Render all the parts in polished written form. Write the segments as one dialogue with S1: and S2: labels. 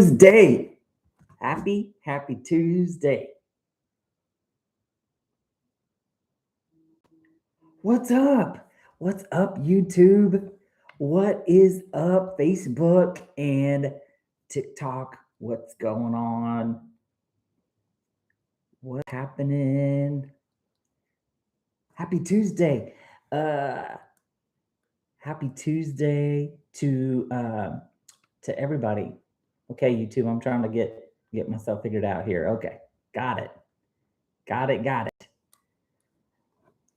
S1: Tuesday. Happy Tuesday. What's up? What's up, YouTube? What is up, Facebook and TikTok? What's going on? What's happening? Happy Tuesday. Happy Tuesday to everybody. Okay, YouTube, I'm trying to get myself figured out here. Okay, got it.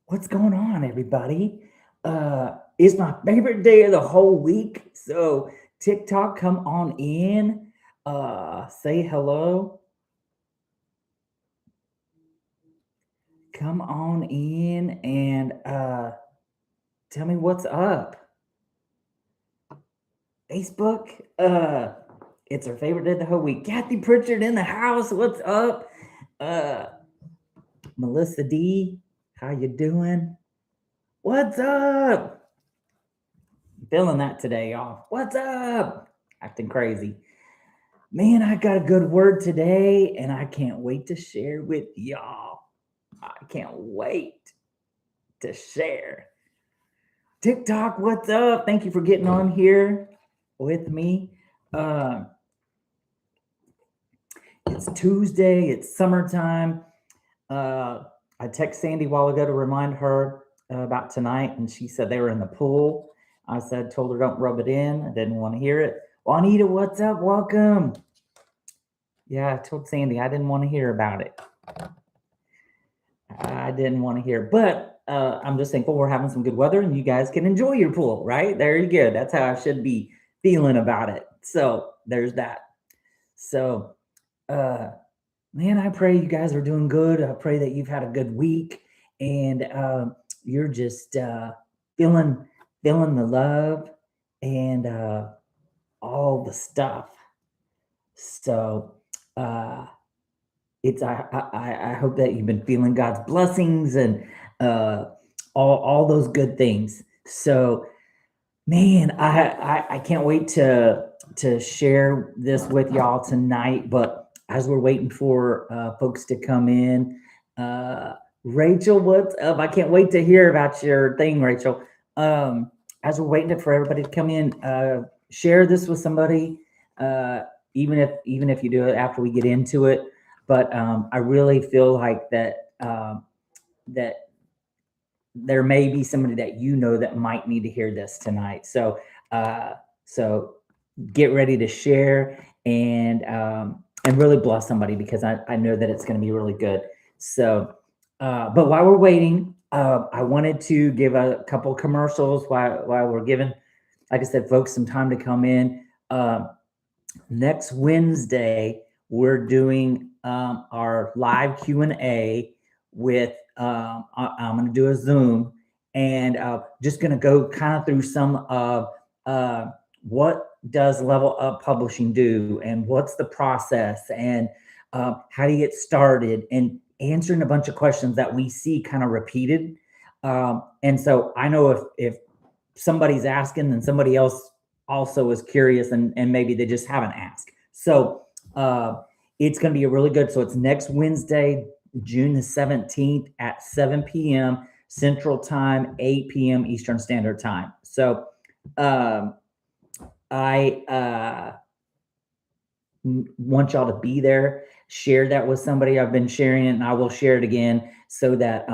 S1: What's going on, everybody? It's my favorite day of the whole week. So TikTok, come on in. Say hello. Come on in and tell me what's up. Facebook, it's our favorite day of the whole week. Kathy Pritchard in the house. What's up? Melissa D, how you doing? What's up? Feeling that today, y'all. What's up? Acting crazy. Man, I got a good word today, and I can't wait to share with y'all. I can't wait to share. TikTok, what's up? Thank you for getting on here with me. It's Tuesday. It's summertime. I texted Sandy a while ago to remind her about tonight, and she said they were in the pool. I told her don't rub it in. I didn't want to hear it. Juanita, what's up? Welcome. Yeah, I told Sandy I didn't want to hear about it. I didn't want to hear, but I'm just thankful we're having some good weather and you guys can enjoy your pool, right? There you go. That's how I should be feeling about it. So there's that. So, man, I pray you guys are doing good. I pray that you've had a good week and you're just feeling the love and all the stuff. So it's I hope that you've been feeling God's blessings and all those good things. So, man, I can't wait to share this with y'all tonight. But as we're waiting for folks to come in, Rachel, what's up? I can't wait to hear about your thing, Rachel. As we're waiting for everybody to come in, share this with somebody, even if you do it after we get into it. But I really feel like that that there may be somebody that you know that might need to hear this tonight. So so get ready to share and really bless somebody because I know that it's going to be really good. So, but while we're waiting, I wanted to give a couple commercials while we're giving, like I said, folks some time to come in. Next Wednesday, we're doing our live Q&A with, I'm going to do a Zoom and just going to go kind of through some of what does Level Up Publishing do and what's the process and how do you get started and answering a bunch of questions that we see kind of repeated. And so I know if somebody's asking and somebody else also is curious and maybe they just haven't asked. So it's going to be a really good. So it's next Wednesday, June the 17th at 7 p.m. Central Time, 8 p.m. Eastern Standard Time. So I want y'all to be there. Share that with somebody. I've been sharing it and I will share it again so that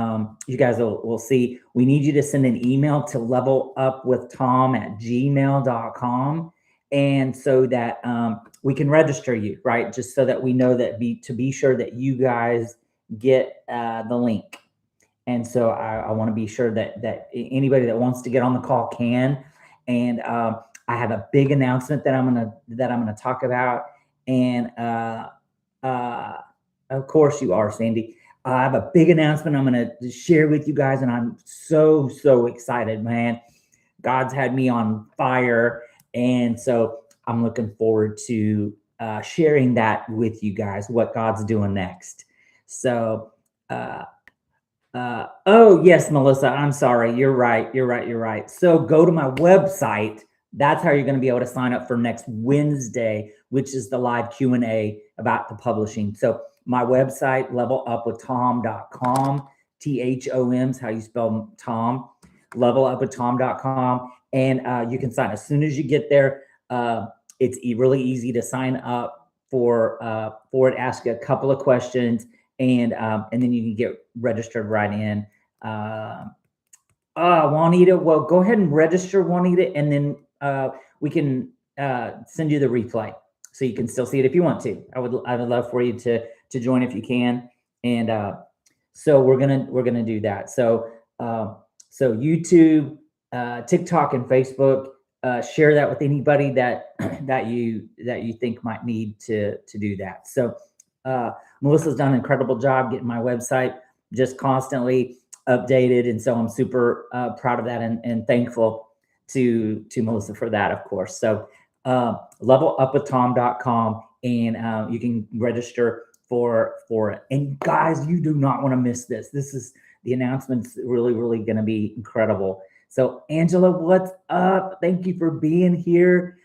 S1: you guys will see. We need you to send an email to levelupwiththom@gmail.com. And so that we can register you, right? Just so that we know that to be sure that you guys get the link. And so I want to be sure that anybody that wants to get on the call can. And I have a big announcement that I'm gonna talk about. And of course you are, Sandy. I have a big announcement I'm gonna share with you guys, and I'm so excited, man. God's had me on fire. And so I'm looking forward to sharing that with you guys, what God's doing next. So, oh yes, Melissa, I'm sorry. You're right. So go to my website, That's how you're going to be able to sign up for next Wednesday, which is the live Q&A about the publishing. So my website, levelupwiththom.com, Thom is how you spell Thom, levelupwiththom.com. And you can sign as soon as you get there. It's really easy to sign up for it. Ask a couple of questions, and then you can get registered right in. Juanita, well, go ahead and register, Juanita, and then we can send you the replay so you can still see it if you want to. I would love for you to join if you can, and so we're gonna do that. So YouTube, TikTok, and Facebook. Share that with anybody that you think might need to do that. So Melissa's done an incredible job getting my website just constantly updated, and so I'm super proud of that and thankful to Melissa for that, of course. So levelupwiththom.com, and you can register for it. And guys, you do not want to miss this. This is the announcement's really going to be incredible. So Angela, what's up? Thank you for being here.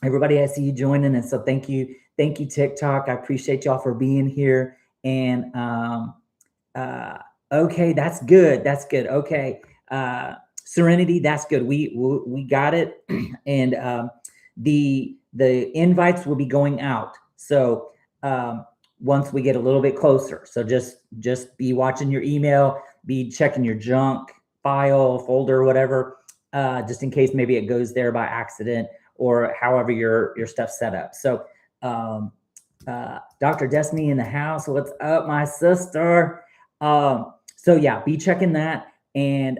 S1: Everybody, I see you joining, and so thank you TikTok. I appreciate y'all for being here. And okay, that's good. Okay, Serenity, that's good. We got it. And the invites will be going out. So once we get a little bit closer, so just be watching your email, be checking your junk file, folder, whatever, just in case maybe it goes there by accident, or however your stuff's set up. So Dr. Destiny in the house, what's up, my sister? So yeah, be checking that. And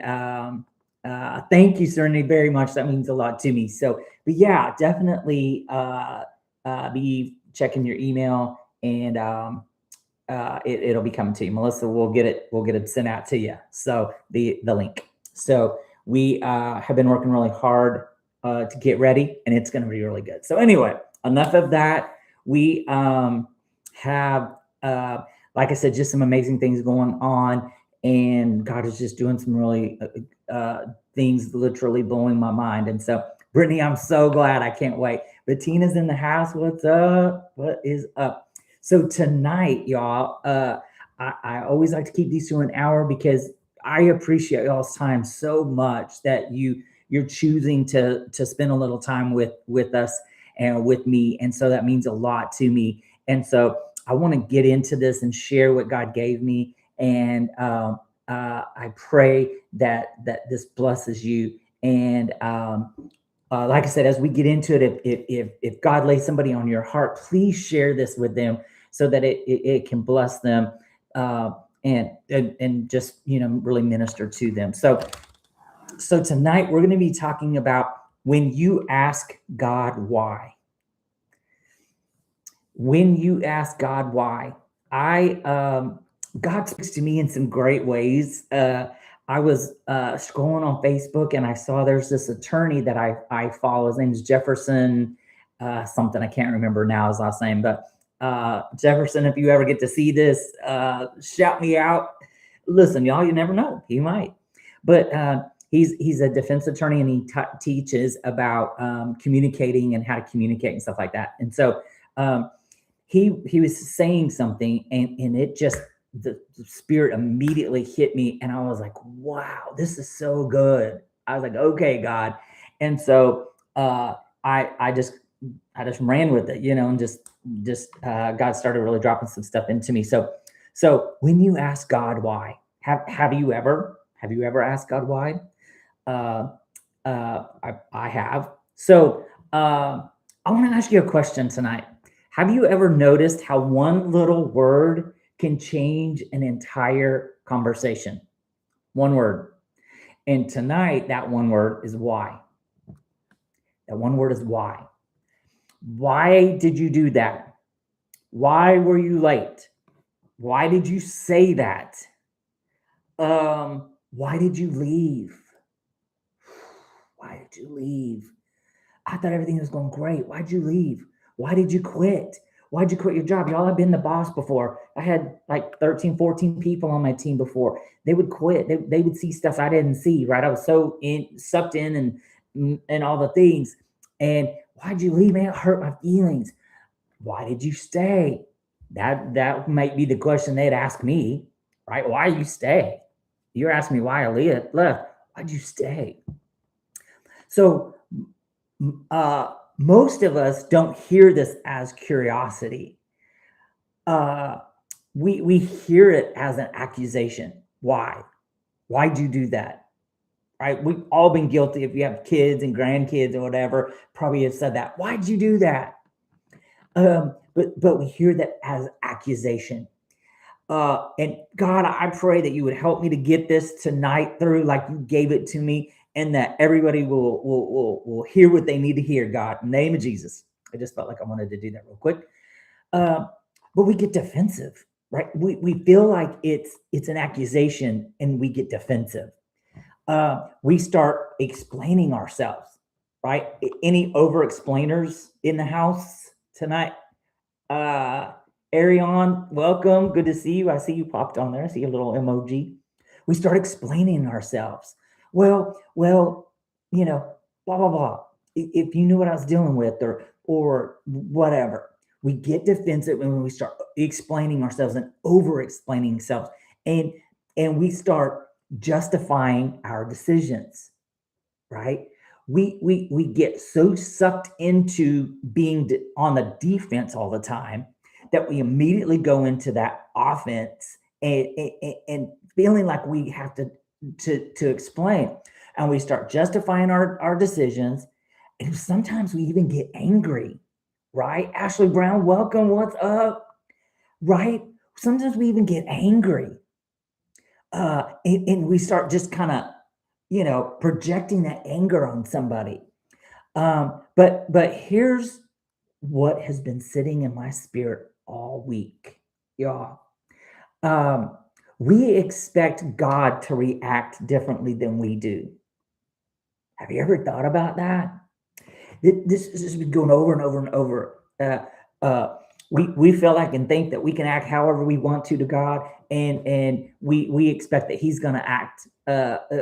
S1: thank you, Serenity, very much. That means a lot to me. So, but yeah, definitely be checking your email, and it'll be coming to you. Melissa, we'll get it sent out to you. So the link. So we have been working really hard to get ready, and it's going to be really good. So anyway, enough of that. We have, like I said, just some amazing things going on, and God is just doing some really things, literally blowing my mind. And so, Brittany, I'm so glad. I can't wait. Bettina's in the house. What's up? What is up? So tonight, y'all, I always like to keep these to an hour because I appreciate y'all's time so much that you're choosing to spend a little time with us and with me. And so that means a lot to me. And so I want to get into this and share what God gave me. And I pray that this blesses you. And like I said, as we get into it, if God lays somebody on your heart, please share this with them so that it can bless them and just, really minister to them. So tonight we're going to be talking about when you ask God why. When you ask God why. God speaks to me in some great ways. I was scrolling on Facebook, and I saw there's this attorney that I follow. His name is Jefferson something. I can't remember now his last name, but Jefferson, if you ever get to see this, shout me out. Listen, y'all, you never know. He might. But he's a defense attorney, and he teaches about communicating and how to communicate and stuff like that. And so he was saying something, and it just, the spirit immediately hit me, and I was like, wow, this is so good. I was like, okay, God. And so I just ran with it, and just God started really dropping some stuff into me. So when you ask God why, have you ever asked God why? I have. So I want to ask you a question tonight. Have you ever noticed how one little word can change an entire conversation? One word. And tonight, that one word is why. That one word is why. Why did you do that? Why were you late? Why did you say that? Why did you leave? Why did you leave? I thought everything was going great. Why'd you leave? Why did you quit? Why'd you quit your job? Y'all, I've been the boss before. I had like 13, 14 people on my team before. They would quit. They would see stuff I didn't see, right? I was so sucked in and all the things. And why'd you leave, man? It hurt my feelings. Why did you stay? That might be the question they'd ask me, right? Why you stay? You're asking me why I left. Why'd you stay? So most of us don't hear this as curiosity. Uh, we hear it as an accusation. Why? Why'd you do that? Right? We've all been guilty. If you have kids and grandkids or whatever, probably have said that. Why'd you do that? But we hear that as accusation. And God, I pray that you would help me to get this tonight through, like you gave it to me, and that everybody will hear what they need to hear. God, in the name of Jesus. I just felt like I wanted to do that real quick. But we get defensive, right? We feel like it's an accusation, and we get defensive. We start explaining ourselves, right? Any over explainers in the house tonight? Arion, welcome. Good to see you. I see you popped on there. I see a little emoji. We start explaining ourselves. Well, blah blah blah. If you knew what I was dealing with, or whatever, we get defensive when we start explaining ourselves and over explaining ourselves, and we start justifying our decisions, right? We get so sucked into being on the defense all the time that we immediately go into that offense, and feeling like we have to explain, and we start justifying our decisions, and sometimes we even get angry, right? Ashley Brown, welcome. What's up? Right? Sometimes we even get angry, and we start just kind of projecting that anger on somebody. But here's what has been sitting in my spirit all week, y'all. We expect God to react differently than we do. Have you ever thought about that? This has been going over and over and over. We feel like and think that we can act however we want to God, and we expect that He's going to act.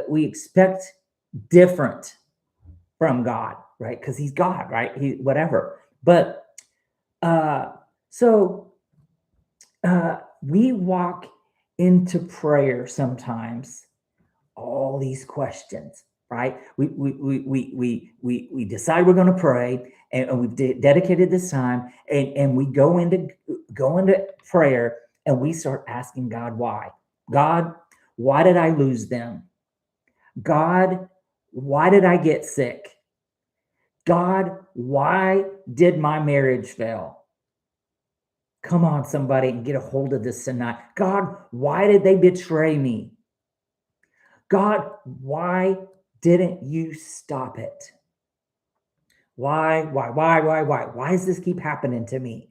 S1: We expect different from God, right? Because He's God, right? He whatever. But so we walk into prayer sometimes, all these questions, right? We decide we're going to pray, and we've dedicated this time, and we go into prayer, and we start asking God why. God, why did I lose them? God, why did I get sick? God, why did my marriage fail? Come on, somebody, and get a hold of this tonight. God, why did they betray me? God, why didn't you stop it? Why? Why does this keep happening to me?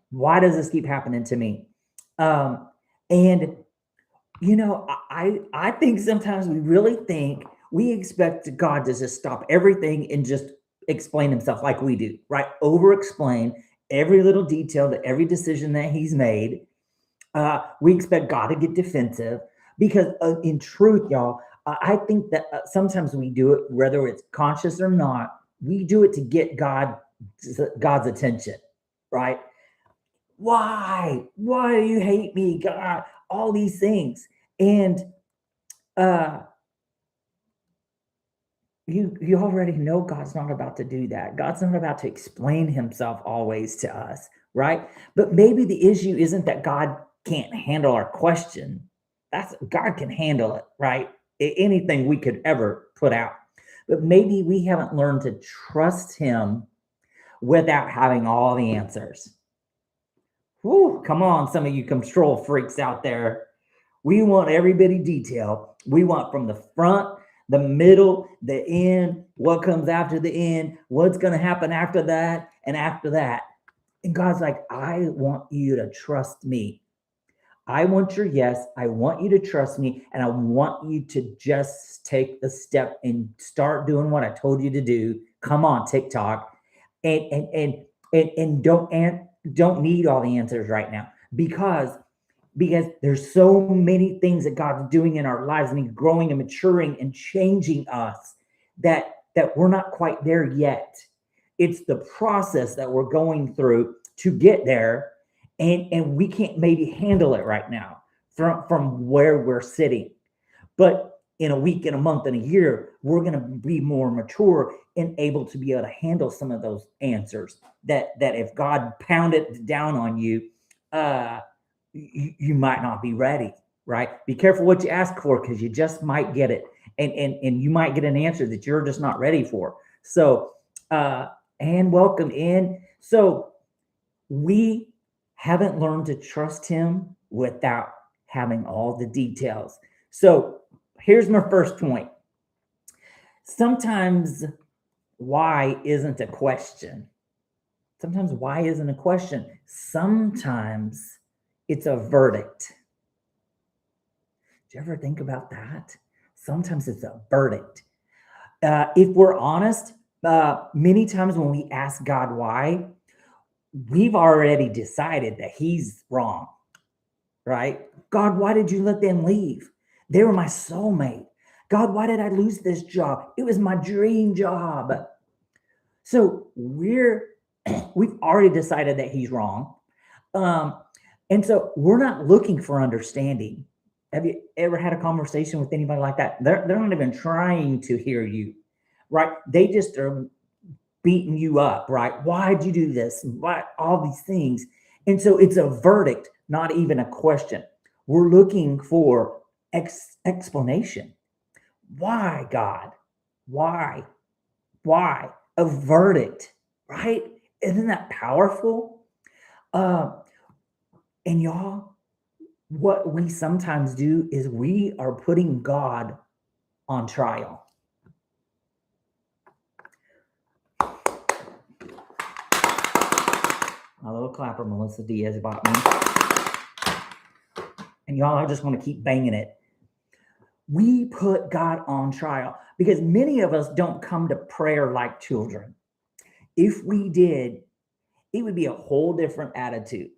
S1: Why does this keep happening to me? And I think sometimes we really think we expect God to just stop everything and just explain Himself like we do, right? Over explain every little detail to every decision that He's made. We expect God to get defensive because, in truth, y'all, I think that sometimes we do it, whether it's conscious or not, we do it to get God's attention, right? Why? Why do you hate me, God? All these things. And you already know God's not about to do that. God's not about to explain Himself always to us, right? But maybe the issue isn't that God can't handle our question. That's God can handle it, right? Anything we could ever put out. But maybe we haven't learned to trust Him without having all the answers. Whew, come on, some of you control freaks out there. We want every bit of detail. We want from the front, the middle, the end, what comes after the end, what's going to happen after that, and after that. And God's like, I want you to trust me. I want your yes. I want you to trust me. And I want you to just take the step and start doing what I told you to do. Come on, TikTok. And don't need all the answers right now because there's so many things that God's doing in our lives, and He's growing and maturing and changing us, that that we're not quite there yet. It's the process that we're going through to get there, and we can't maybe handle it right now from where we're sitting. But in a week, in a month, in a year, we're going to be more mature and able to be able to handle some of those answers that if God pounded down on you, you might not be ready, right? Be careful what you ask for, because you just might get it. And you might get an answer that you're just not ready for. So, and welcome in. So we haven't learned to trust him without having all the details. So here's my first point. Sometimes why isn't a question. Sometimes why isn't a question. Sometimes it's a verdict. Do you ever think about that? Sometimes it's a verdict. If we're honest, many times when we ask God why, we've already decided that he's wrong, right? God, why did you let them leave? They were my soulmate. God, why did I lose this job? It was my dream job. So we've already decided that he's wrong. And so we're not looking for understanding. Have you ever had a conversation with anybody like that? They're not even trying to hear you, right? They just are beating you up, right? Why'd you do this? Why all these things? And so it's a verdict, not even a question. We're looking for explanation. Why, God? Why? Why? A verdict, right? Isn't that powerful? And y'all, what we sometimes do is we are putting God on trial. A little clapper, Melissa Diaz bought me. And y'all, I just want to keep banging it. We put God on trial because many of us don't come to prayer like children. If we did, it would be a whole different attitude,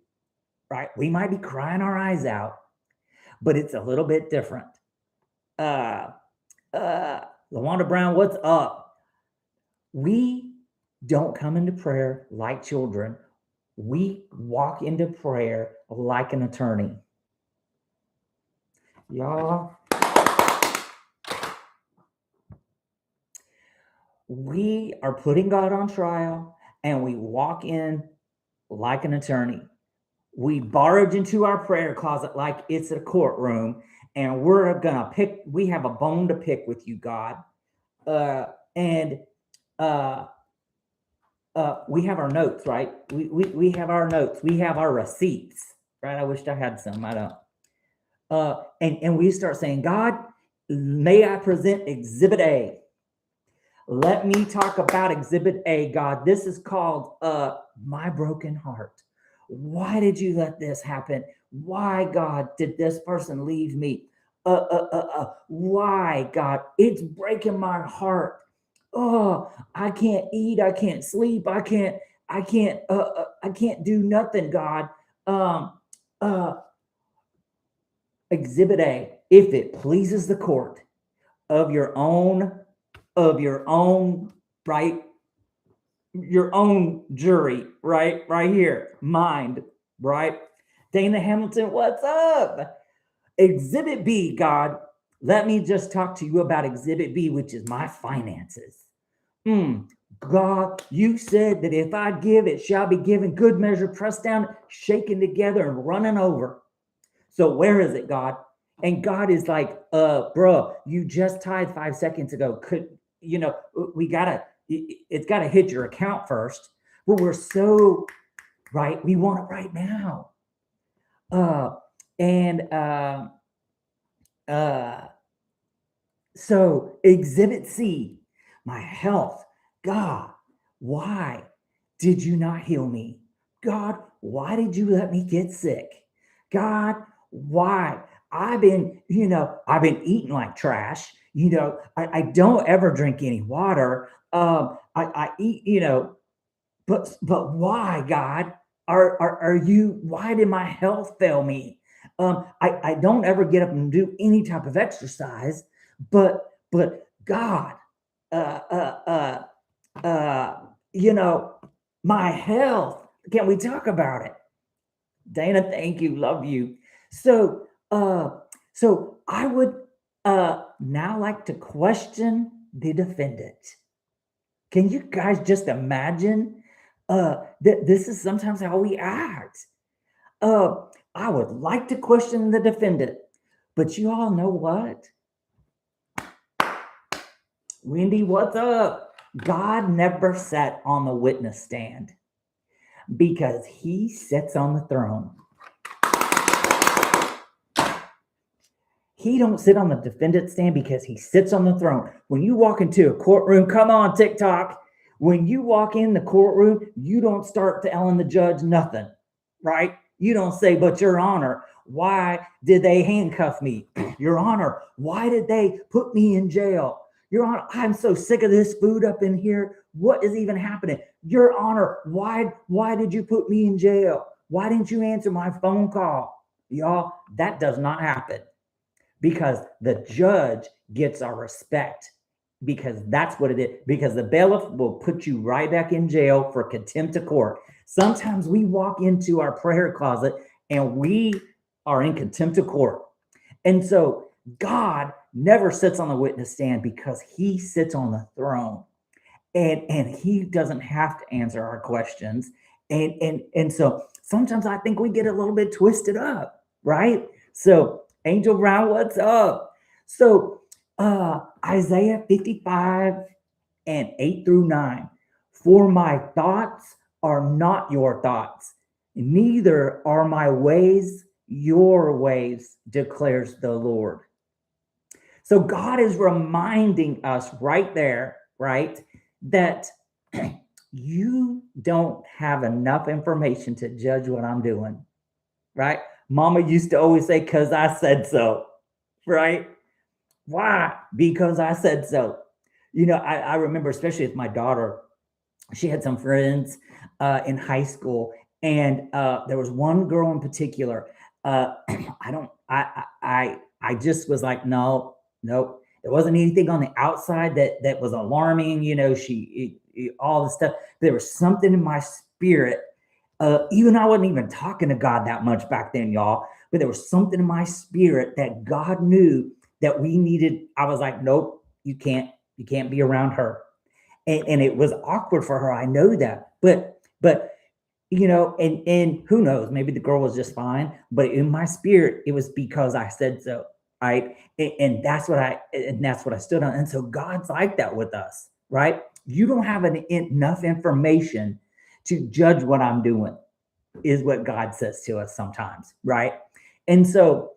S1: right? We might be crying our eyes out, but it's a little bit different. LaWanda Brown, what's up? We don't come into prayer like children. We walk into prayer like an attorney. Y'all, we are putting God on trial and we walk in like an attorney. We barge into our prayer closet like it's a courtroom, and we're gonna we have a bone to pick with you, God. We have our notes, right? We have our notes. We have our receipts, right? I wished I had some. I don't. And we start saying, God, may I present Exhibit A. Let me talk about Exhibit A, God. This is called my broken heart. Why did you let this happen? Why, God, did this person leave me? Why, God? It's breaking my heart. Oh, I can't eat. I can't sleep. I can't do nothing, God. Exhibit A, if it pleases the court of your own, right? Your own jury, right here, mind, right? Dana Hamilton, what's up? Exhibit B, God, let me just talk to you about Exhibit B, which is my finances. God, you said that if I give, it shall be given, good measure, pressed down, shaken together, and running over. So where is it, God? And God is like, bro, you just tithed 5 seconds ago. It's got to hit your account first. But we're so, right, we want it right now. So Exhibit C, my health. God, why did you not heal me? God, why did you let me get sick? God, why? I've been eating like trash. I don't ever drink any water. I eat, but why, God? Are you, why did my health fail me? I don't ever get up and do any type of exercise, but God, uh, uh, uh, you know, my health. Can we talk about it? Dana, thank you, love you. So, uh, so I would now like to question the defendant. Can you guys just imagine that this is sometimes how we act? Uh, I would like to question the defendant, but you all know what? Wendy, what's up? God never sat on the witness stand because he sits on the throne. He don't sit on the defendant stand because he sits on the throne. When you walk into a courtroom, come on, TikTok. When you walk in the courtroom, you don't start telling the judge nothing, right? You don't say, but Your Honor, why did they handcuff me? Your Honor, why did they put me in jail? Your Honor, I'm so sick of this food up in here. What is even happening? Your Honor, why did you put me in jail? Why didn't you answer my phone call? Y'all, that does not happen because the judge gets our respect because that's what it is. Because the bailiff will put you right back in jail for contempt of court. Sometimes we walk into our prayer closet and we are in contempt of court. And so God never sits on the witness stand because he sits on the throne and he doesn't have to answer our questions. And so sometimes I think we get a little bit twisted up, right? So Angel Brown, what's up? So Isaiah 55 and 8 through 9. For my thoughts are not your thoughts, neither are my ways your ways, declares the Lord. So God is reminding us right there, right, that you don't have enough information to judge what I'm doing, right? Mama used to always say, because I said so, right? Why? Because I said so. I remember, especially with my daughter, she had some friends in high school, and there was one girl in particular. I don't, I just was like, no, nope. There wasn't anything on the outside that was alarming. All the stuff. There was something in my spirit. Even I wasn't even talking to God that much back then, y'all. But there was something in my spirit that God knew that we needed. I was like, nope, you can't be around her. And it was awkward for her. I know that, but and who knows? Maybe the girl was just fine. But in my spirit, it was because I said so. Right, and that's what I stood on. And so God's like that with us, right? You don't have enough information to judge what I'm doing, is what God says to us sometimes, right? And so,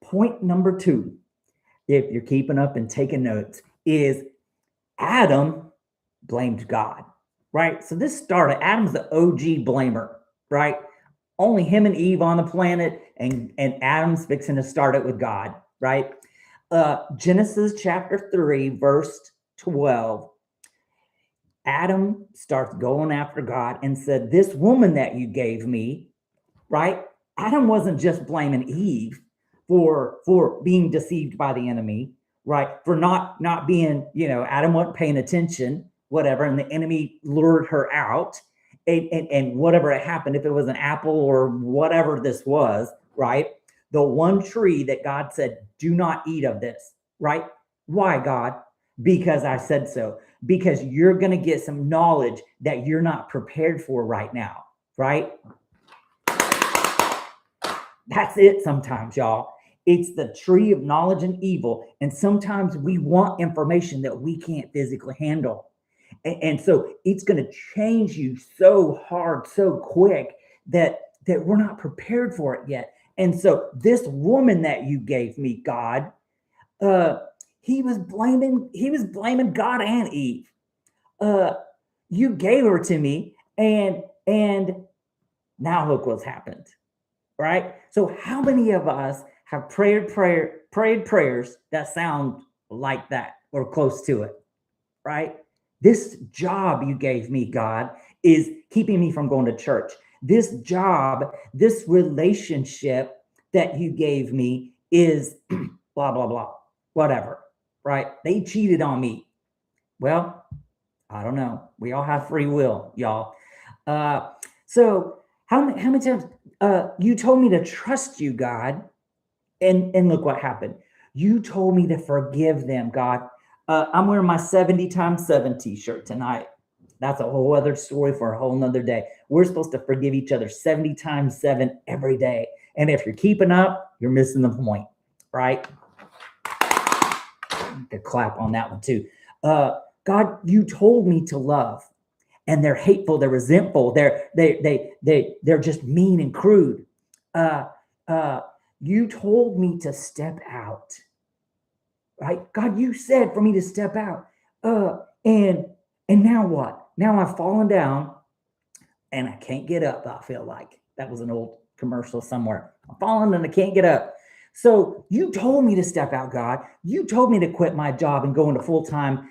S1: point number 2, if you're keeping up and taking notes, is Adam blamed God, right? So this started, Adam's the OG blamer, right? Only him and Eve on the planet, and Adam's fixing to start it with God, right? Genesis chapter 3, verse 12. Adam starts going after God and said, this woman that you gave me, right? Adam wasn't just blaming Eve for being deceived by the enemy, right? For not being, Adam wasn't paying attention, whatever, and the enemy lured her out. And whatever had happened, if it was an apple or whatever this was, right? The one tree that God said, do not eat of this, right? Why, God? Because I said so. Because you're going to get some knowledge that you're not prepared for right now, right? That's it sometimes, y'all. It's the tree of knowledge and evil. And sometimes we want information that we can't physically handle. And so it's going to change you so hard, so quick that we're not prepared for it yet. And so this woman that you gave me, God, he was blaming God and Eve. You gave her to me, and now look what's happened, right? So how many of us have prayed prayers that sound like that or close to it, right? This job you gave me, God, is keeping me from going to church. This job, this relationship that you gave me is blah, blah, blah, whatever. right? They cheated on me. Well, I don't know. We all have free will, y'all. Uh, so how many times you told me to trust you, God, and look what happened. You told me to forgive them, God. I'm wearing my 70 times 7 t-shirt tonight. That's a whole other story for a whole nother day. We're supposed to forgive each other 70 times 7 every day. And if you're keeping up, you're missing the point, right? To clap on that one too. God, you told me to love, and they're hateful, they're resentful, they're just mean and crude. Uh, uh, you told me to step out, right? God, you said for me to step out. And now what? Now I've fallen down and I can't get up. I feel like that was an old commercial somewhere. I'm falling and I can't get up. So you told me to step out, God. You told me to quit my job and go into full-time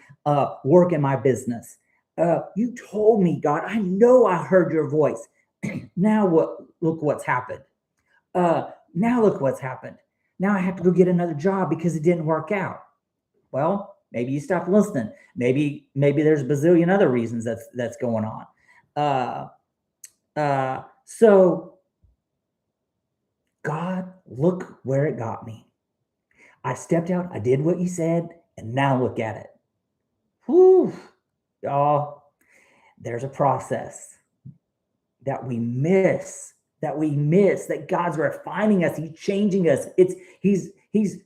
S1: work in my business. You told me, God. I know I heard your voice. Now what? Look what's happened. Now look what's happened. Now I have to go get another job because it didn't work out. Well, maybe you stopped listening. Maybe there's a bazillion other reasons that's going on. So God, look where it got me. I stepped out, I did what you said, and now look at it. Whew, y'all, there's a process that we miss, that God's refining us, He's changing us. He's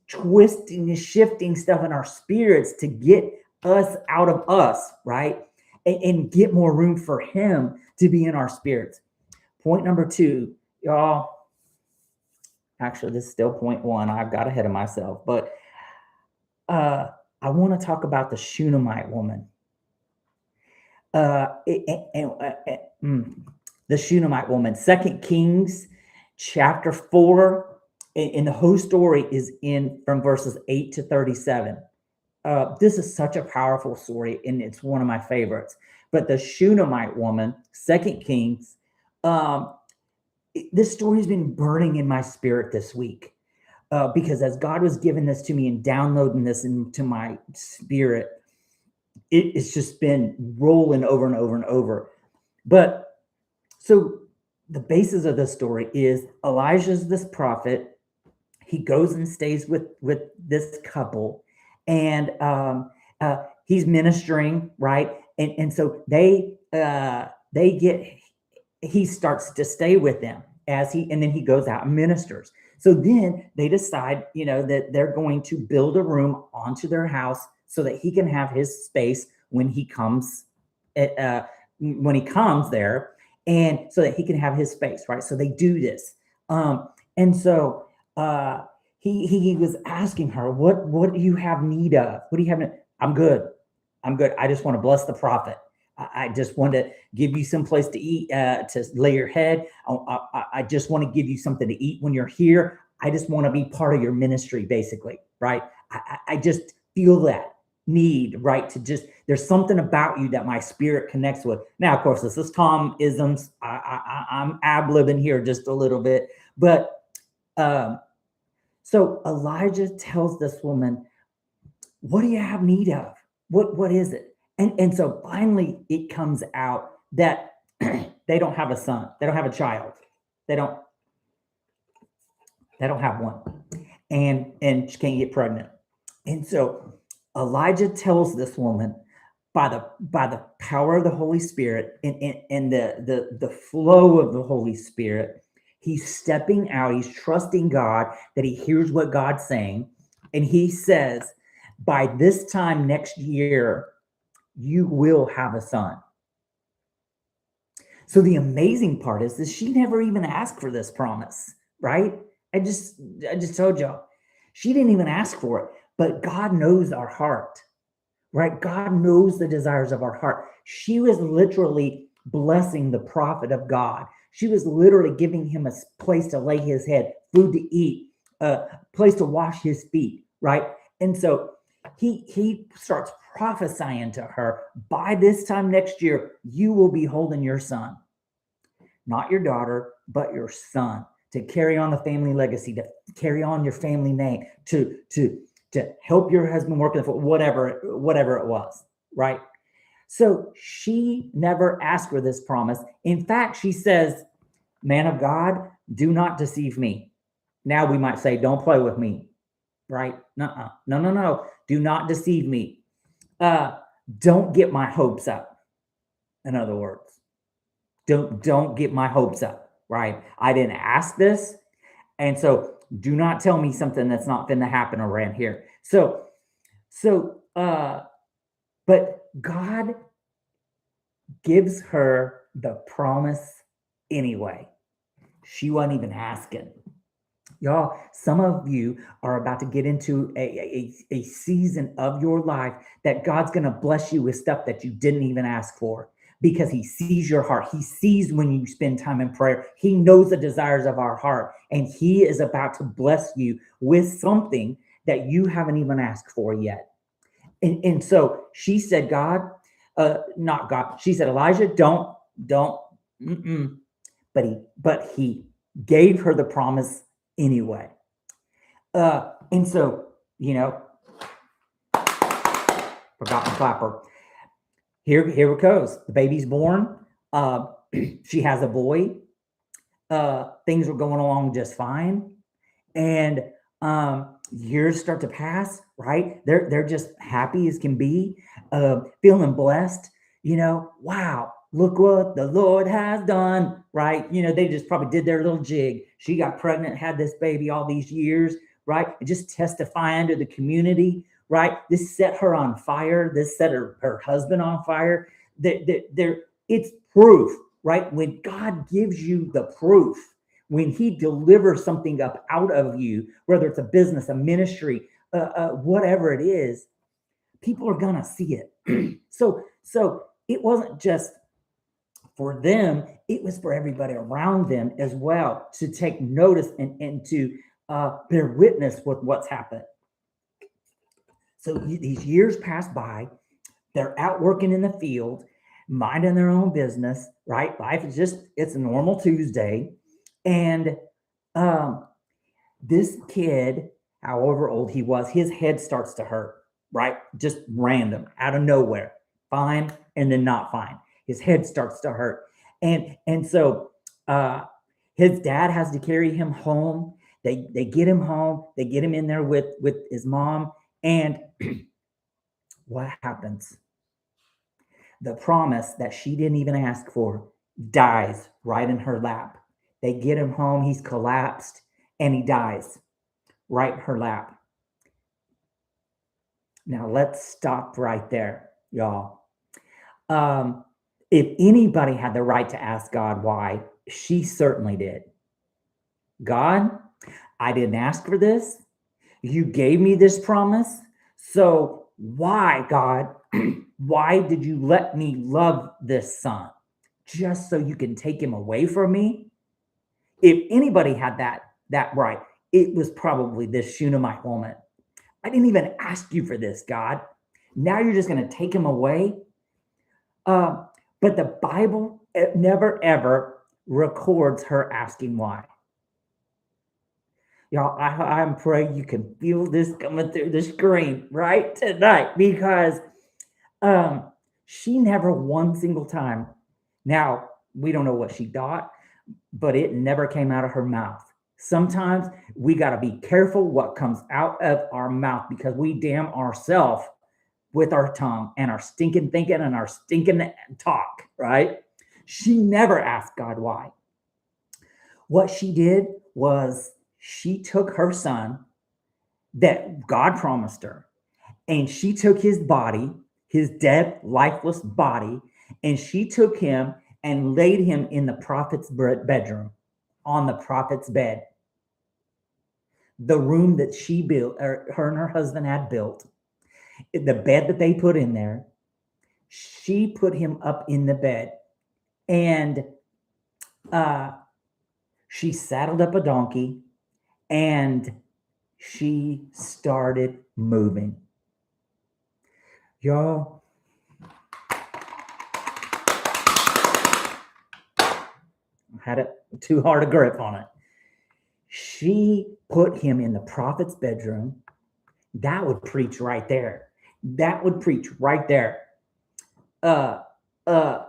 S1: twisting and shifting stuff in our spirits to get us out of us, right? And get more room for Him to be in our spirits. Point number 2, y'all. Actually, this is still point 1. I've got ahead of myself, but I want to talk about the Shunammite woman. The Shunammite woman. 2 Kings chapter 4, and the whole story is in from verses 8 to 37. This is such a powerful story, and it's one of my favorites. But the Shunammite woman, 2 Kings, this story has been burning in my spirit this week because as God was giving this to me and downloading this into my spirit, it's just been rolling over and over and over. But so the basis of the story is Elijah's this prophet. He goes and stays with this couple, and he's ministering, right? And so he starts to stay with them and then he goes out and ministers. So then they decide, that they're going to build a room onto their house so that he can have his space when he comes there, and so that he can have his space, right? So they do this. And so he was asking her, what do you have need of? What do you have? I'm good. I just want to bless the prophet. I just want to give you some place to eat, to lay your head. I just want to give you something to eat when you're here. I just want to be part of your ministry, basically, right? I just feel that need, right? There's something about you that my spirit connects with. Now, of course, this is Thom isms. I'm ad-libbing here just a little bit. But so Elijah tells this woman, what do you have need of? What is it? And so finally it comes out that they don't have a son. They don't have a child. They don't have one. And she can't get pregnant. And so Elijah tells this woman by the power of the Holy Spirit and the flow of the Holy Spirit, he's stepping out, he's trusting God that he hears what God's saying. And he says, by this time next year, you will have a son. So the amazing part is she never even asked for this promise, right? I just told y'all, she didn't even ask for it, but God knows our heart, right? God knows the desires of our heart. She was literally blessing the prophet of God. She was literally giving him a place to lay his head, food to eat, a place to wash his feet, right? And so he starts prophesying to her, by this time next year, you will be holding your son, not your daughter, but your son, to carry on the family legacy, to carry on your family name, to to help your husband work in the field, whatever it was, right? So she never asked for this promise. In fact, she says, man of God, do not deceive me. Now we might say, don't play with me, right? Nuh-uh. No, no, no. Do not deceive me. Don't get my hopes up. In other words, don't get my hopes up, right? I didn't ask this. And so do not tell me something that's not going to happen around here. But God gives her the promise anyway. She wasn't even asking. Y'all, some of you are about to get into a season of your life that God's going to bless you with stuff that you didn't even ask for because he sees your heart. He sees when you spend time in prayer. He knows the desires of our heart, and he is about to bless you with something that you haven't even asked for yet. And so she said, not God. She said, Elijah, don't. Mm-mm. But he gave her the promise anyway. And so, forgot the clapper. Here it goes. The baby's born. She has a boy. Things were going along just fine. And years start to pass, right? They're just happy as can be, feeling blessed. Wow, look what the Lord has done, right? They just probably did their little jig. She got pregnant, had this baby all these years, right? And just testifying to the community, right? This set her on fire. This set her husband on fire. It's proof, right? When God gives you the proof, when he delivers something up out of you, whether it's a business, a ministry, whatever it is, people are going to see it. So it wasn't just for them, it was for everybody around them as well to take notice and to bear witness with what's happened. So these years pass by, they're out working in the field, minding their own business, right? Life is it's a normal Tuesday. And this kid, however old he was, his head starts to hurt, right? Just random, out of nowhere, fine, and then not fine. His head starts to hurt. And so his dad has to carry him home. They get him home. They get him in there with his mom. And what happens? The promise that she didn't even ask for dies right in her lap. They get him home. He's collapsed and he dies right in her lap. Now let's stop right there, y'all. If anybody had the right to ask God why, she certainly did. God, I didn't ask for this. You gave me this promise. So why, God, why did you let me love this son? Just so you can take him away from me? If anybody had that right, it was probably this Shunammite woman. I didn't even ask you for this, God. Now you're just going to take him away? But the Bible never, ever records her asking why. Y'all, I'm praying you can feel this coming through the screen right tonight, because she never one single time. Now, we don't know what she thought, but it never came out of her mouth. Sometimes we got to be careful what comes out of our mouth, because we damn ourselves with our tongue and our stinking thinking and our stinking talk, right? She never asked God why. What she did was she took her son that God promised her, and she took his body, his dead, lifeless body, and she took him and laid him in the prophet's bedroom, on the prophet's bed. The room that she built, or her and her husband had built, the bed that they put in there, she put him up in the bed, and she saddled up a donkey and she started moving. Y'all, had it too hard a grip on it. She put him in the prophet's bedroom, That would preach right there. That would preach right there. Uh, uh,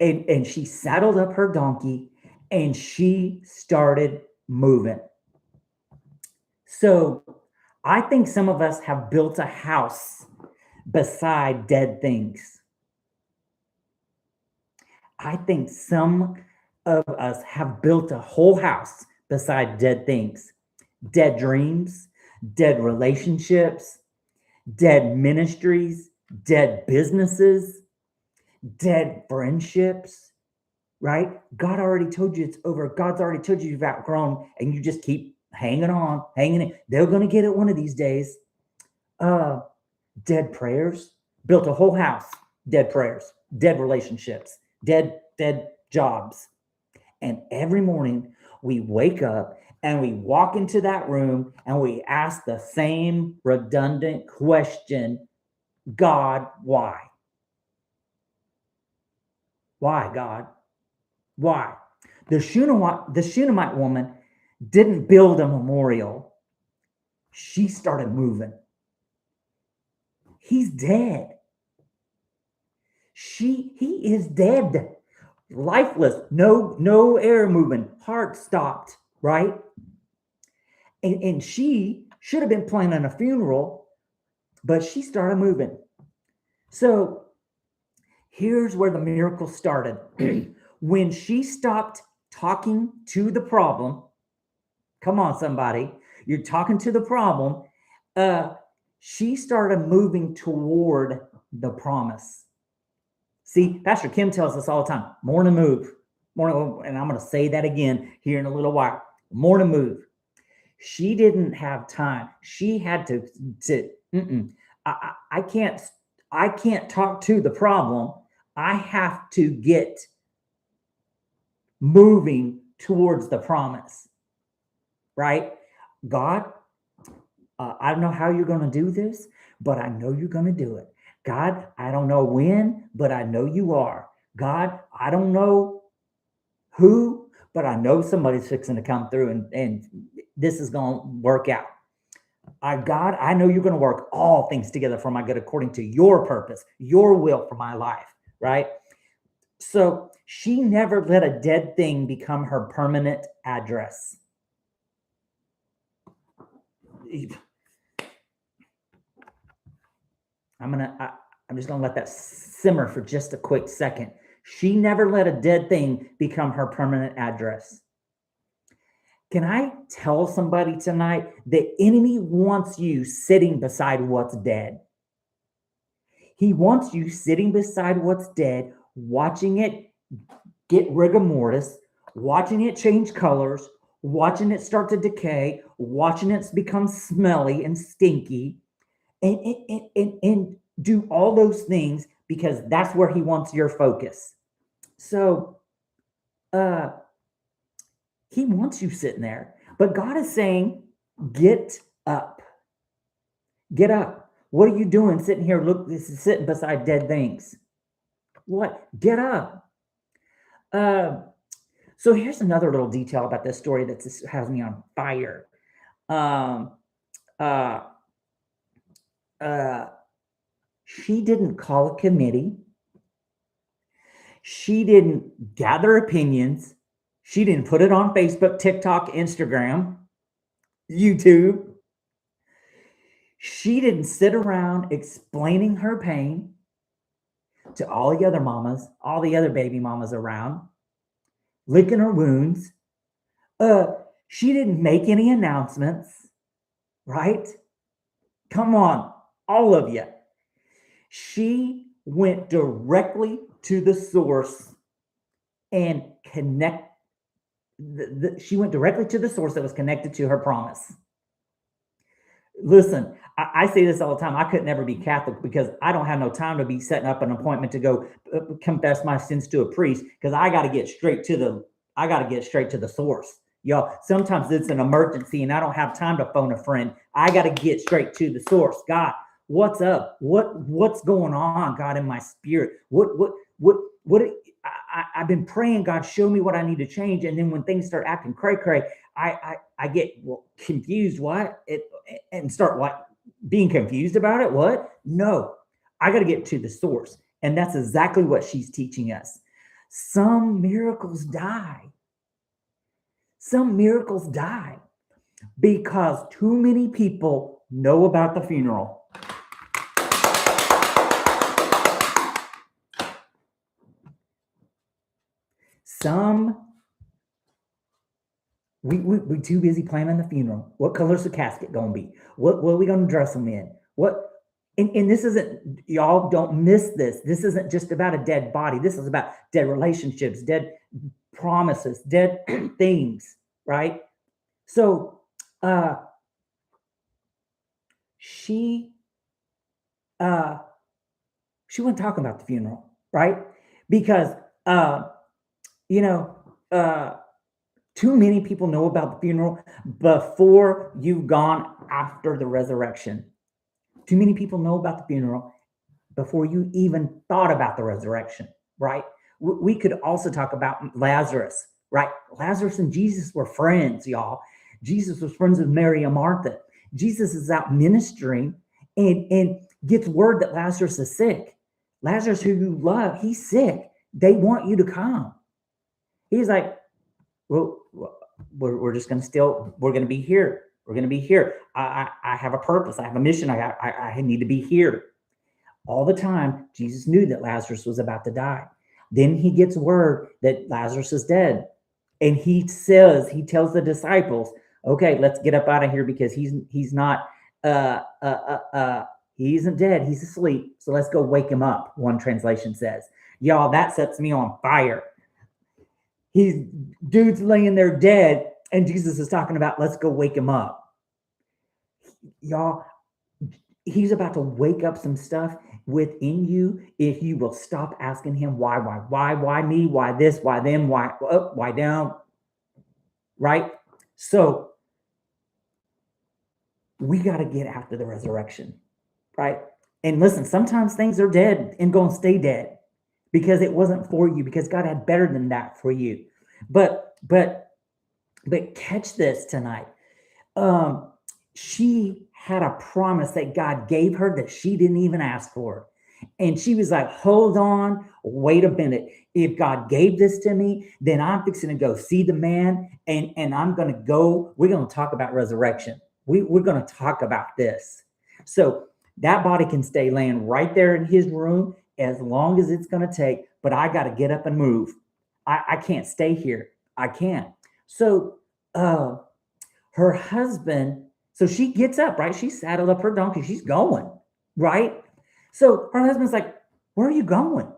S1: and she saddled up her donkey and she started moving. So I think some of us have built a house beside dead things. I think some of us have built a whole house beside dead things, dead dreams, dead relationships, dead ministries, dead businesses, dead friendships, right? God already told you it's over. God's already told you you've outgrown, and you just keep hanging on, hanging in. They're going to get it one of these days. Uh, Dead prayers, built a whole house, dead prayers, dead relationships, dead jobs. And every morning we wake up and we walk into that room and we ask the same redundant question: God, why? Why, God? Why? The Shunammite woman didn't build a memorial. She started moving. He's dead. He is dead. Lifeless. No air moving. Heart stopped, right? And she should have been planning a funeral, but she started moving. So here's where the miracle started. When she stopped talking to the problem, come on, somebody, you're talking to the problem. She started moving toward the promise. See, Pastor Kim tells us all the time, more to move. More, and I'm going to say that again here in a little while. More to move. She didn't have time. She had to I can't talk to the problem. I have to get moving towards the promise. Right? God, I don't know how you're going to do this, but I know you're going to do it. God, I don't know when, but I know you are. God, I don't know who, but I know somebody's fixing to come through and this is going to work out. God, I know you're going to work all things together for my good according to your purpose, your will for my life, right? So she never let a dead thing become her permanent address. I'm just gonna let that simmer for just a quick second. She never let a dead thing become her permanent address. Can I tell somebody tonight, the enemy wants you sitting beside what's dead? He wants you sitting beside what's dead, watching it get rigor mortis, watching it change colors, watching it start to decay, watching it become smelly and stinky, and do all those things because that's where he wants your focus. So he wants you sitting there. But God is saying, get up. Get up. What are you doing sitting here? Look, this is sitting beside dead things. What? Get up. So here's another little detail about this story that just has me on fire. She didn't call a committee. She didn't gather opinions. She didn't put it on Facebook, TikTok, Instagram, YouTube. She didn't sit around explaining her pain to all the other mamas, all the other baby mamas around, licking her wounds. She didn't make any announcements, right? Come on, all of you. She went directly to the source and she went directly to the source that was connected to her promise. Listen, I say this all the time. I could never be Catholic because I don't have no time to be setting up an appointment to go confess my sins to a priest because I got to get straight to the source. Y'all, sometimes it's an emergency and I don't have time to phone a friend. I got to get straight to the source. God, what's up? What's going on, God, in my spirit? I've been praying, God, show me what I need to change. And then when things start acting cray, I get confused. And start being confused about it. What? No, I got to get to the source. And that's exactly what she's teaching us. Some miracles die. Some miracles die because too many people know about the funeral. We too busy planning the funeral. What color's the casket gonna be? What are we gonna dress them in? What? And this isn't, y'all don't miss this. This isn't just about a dead body. This is about dead relationships, dead promises, dead things, right? So she she wouldn't talk about the funeral, right? Because you know, too many people know about the funeral before you've gone after the resurrection. Too many people know about the funeral before you even thought about the resurrection, right? We could also talk about Lazarus, right? Lazarus and Jesus were friends, y'all. Jesus was friends with Mary and Martha. Jesus is out ministering and gets word that Lazarus is sick. Lazarus, who you love, he's sick. They want you to come. He's like, well, we're just going to we're going to be here. We're going to be here. I have a purpose. I have a mission. I need to be here. All the time, Jesus knew that Lazarus was about to die. Then he gets word that Lazarus is dead. And he tells the disciples, okay, let's get up out of here because he's not, he isn't dead. He's asleep. So let's go wake him up. One translation says, y'all, that sets me on fire. Dude's laying there dead, and Jesus is talking about, let's go wake him up. Y'all, he's about to wake up some stuff within you if you will stop asking him why me, why this, why them, why up, why down, right? So we got to get after the resurrection, right? And listen, sometimes things are dead and going to stay dead because it wasn't for you, because God had better than that for you. But catch this tonight. She had a promise that God gave her that she didn't even ask for. And she was like, hold on, wait a minute. If God gave this to me, then I'm fixing to go see the man, and I'm going to go. We're going to talk about resurrection. We're going to talk about this. So that body can stay laying right there in his room as long as it's going to take, but I got to get up and move. I can't stay here. I can't. So her husband, so she gets up, right? She saddled up her donkey. She's going, right? So her husband's like, where are you going?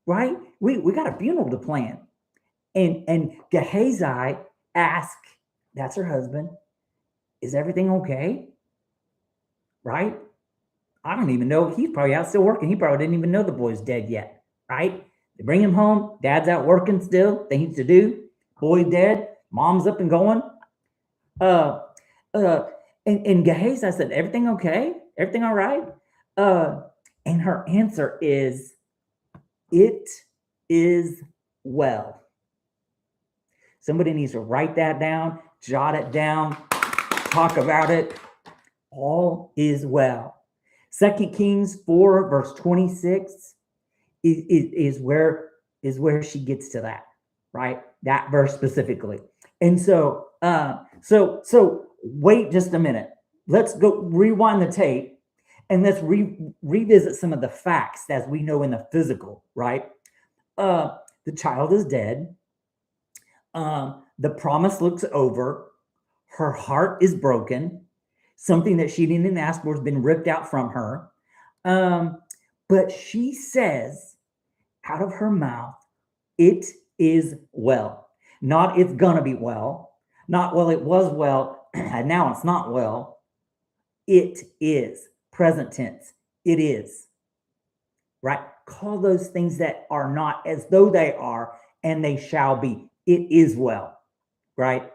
S1: Right? We got a funeral to plan. And Gehazi asked, that's her husband, is everything okay? Right? I don't even know. He's probably out still working. He probably didn't even know the boy's dead yet, right? They bring him home. Dad's out working still. Things to do. Boy's dead. Mom's up and going. And Gehazi said, everything okay? Everything all right? And her answer is, it is well. Somebody needs to write that down, jot it down, talk about it. All is well. 2 Kings 4, verse 26 is where she gets to that, right? That verse specifically. And so wait just a minute. Let's go rewind the tape and let's revisit some of the facts as we know in the physical, right? The child is dead. The promise looks over. Her heart is broken. Something that she didn't ask for has been ripped out from her. But she says out of her mouth, it is well. Not it's gonna be well. Not, well, it was well, and now it's not well. It is. Present tense. It is. Right? Call those things that are not as though they are, and they shall be. It is well. Right?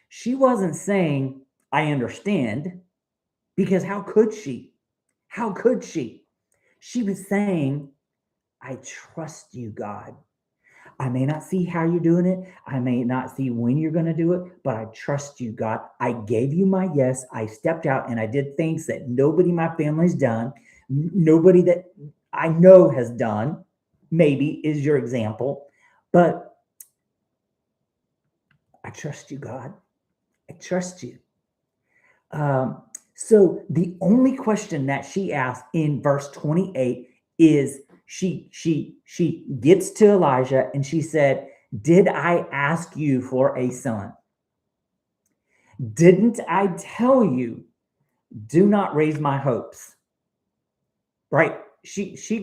S1: She wasn't saying, I understand, because how could she? How could she? She was saying, I trust you, God. I may not see how you're doing it. I may not see when you're going to do it, but I trust you, God. I gave you my yes. I stepped out and I did things that nobody in my family's done. Nobody that I know has done, maybe is your example. But I trust you, God. I trust you. Um, so the only question that she asked in verse 28 is she gets to Elijah and she said, "Did I ask you for a son? Didn't I tell you, do not raise my hopes?" Right? She's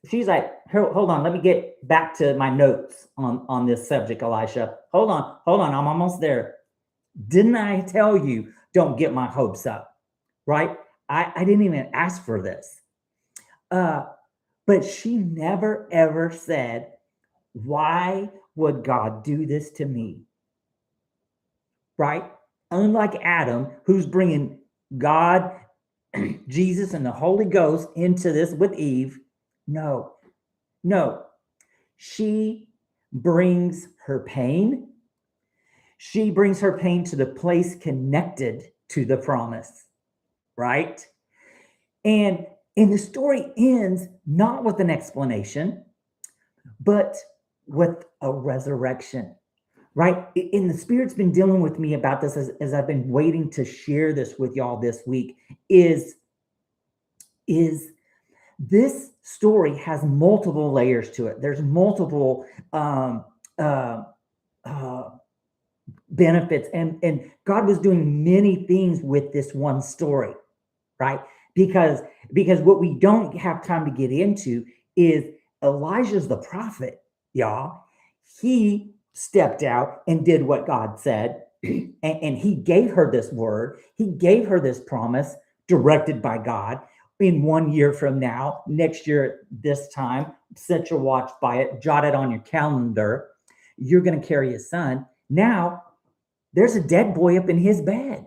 S1: like, hold on, let me get back to my notes on this subject, Elisha. Hold on, I'm almost there. Didn't I tell you, don't get my hopes up? Right? I didn't even ask for this. But she never ever said, why would God do this to me? Right? Unlike Adam, who's bringing God, Jesus, and the Holy Ghost into this with Eve. No, no. She brings her pain. She brings her pain to the place connected to the promise. Right? And the story ends not with an explanation, but with a resurrection, right? And the Spirit's been dealing with me about this as I've been waiting to share this with y'all this week, is this story has multiple layers to it. There's multiple uh, uh, benefits, and God was doing many things with this one story, right? Because what we don't have time to get into is Elijah's the prophet, y'all. He stepped out and did what God said, and he gave her this word. He gave her this promise directed by God. In 1 year from now, next year, this time, set your watch by it, jot it on your calendar. You're going to carry a son. Now, there's a dead boy up in his bed,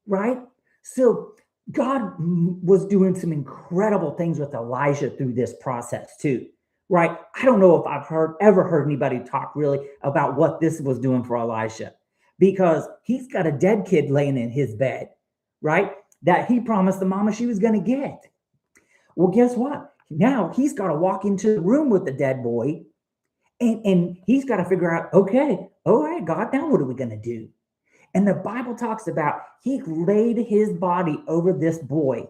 S1: right? So God was doing some incredible things with Elijah through this process too, right? I don't know if I've ever heard anybody talk really about what this was doing for Elijah, because he's got a dead kid laying in his bed, right? That he promised the mama she was going to get. Well, guess what? Now he's got to walk into the room with the dead boy, and he's got to figure out, okay, all right, God, now what are we going to do? And the Bible talks about he laid his body over this boy,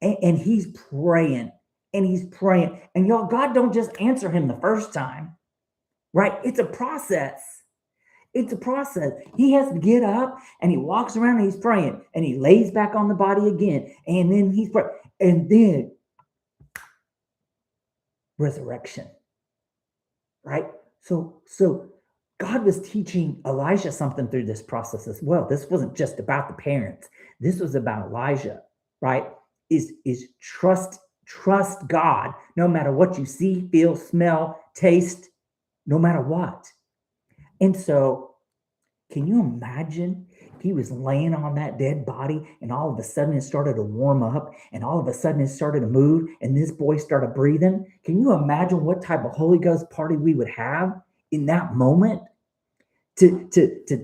S1: and he's praying and he's praying. And y'all, God don't just answer him the first time, right? It's a process. It's a process. He has to get up and he walks around and he's praying and he lays back on the body again. And then he's praying. And then resurrection, right? So God was teaching Elijah something through this process as well. This wasn't just about the parents. This was about Elijah, right? Is trust God no matter what you see, feel, smell, taste, no matter what. And so, can you imagine if he was laying on that dead body and all of a sudden it started to warm up and all of a sudden it started to move and this boy started breathing? Can you imagine what type of Holy Ghost party we would have in that moment to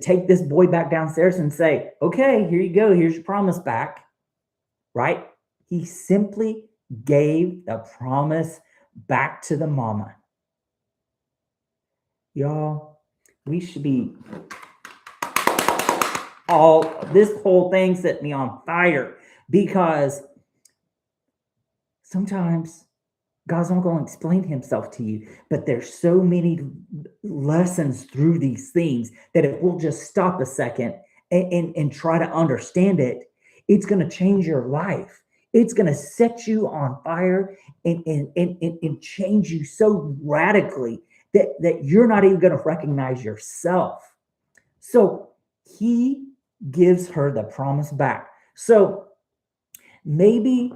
S1: take this boy back downstairs and say, okay, here you go. Here's your promise back, right? He simply gave the promise back to the mama. Y'all, we should be this whole thing set me on fire, because sometimes God's not going to explain himself to you, but there's so many lessons through these things that if we'll just stop a second and try to understand it, it's going to change your life. It's going to set you on fire and change you so radically that you're not even going to recognize yourself. So he gives her the promise back. So maybe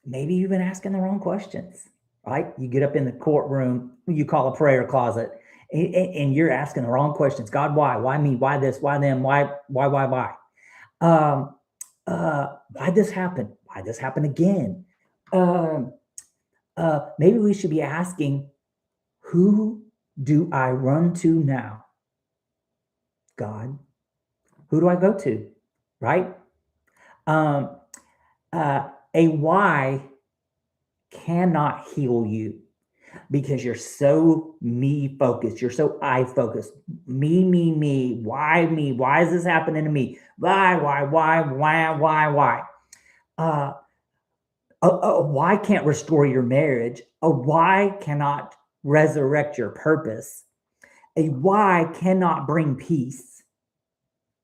S1: you've been asking the wrong questions, right? You get up in the courtroom, you call a prayer closet, and you're asking the wrong questions. God, why? Why me? Why this? Why them? Why? Why this happen? Why this happen again? Maybe we should be asking, who do I run to now? God. Who do I go to? Right? Um, a why cannot heal you because you're so me focused. You're so I focused. Me. Why me? Why is this happening to me? Why? Uh, a why can't restore your marriage. A why cannot resurrect your purpose. A why cannot bring peace,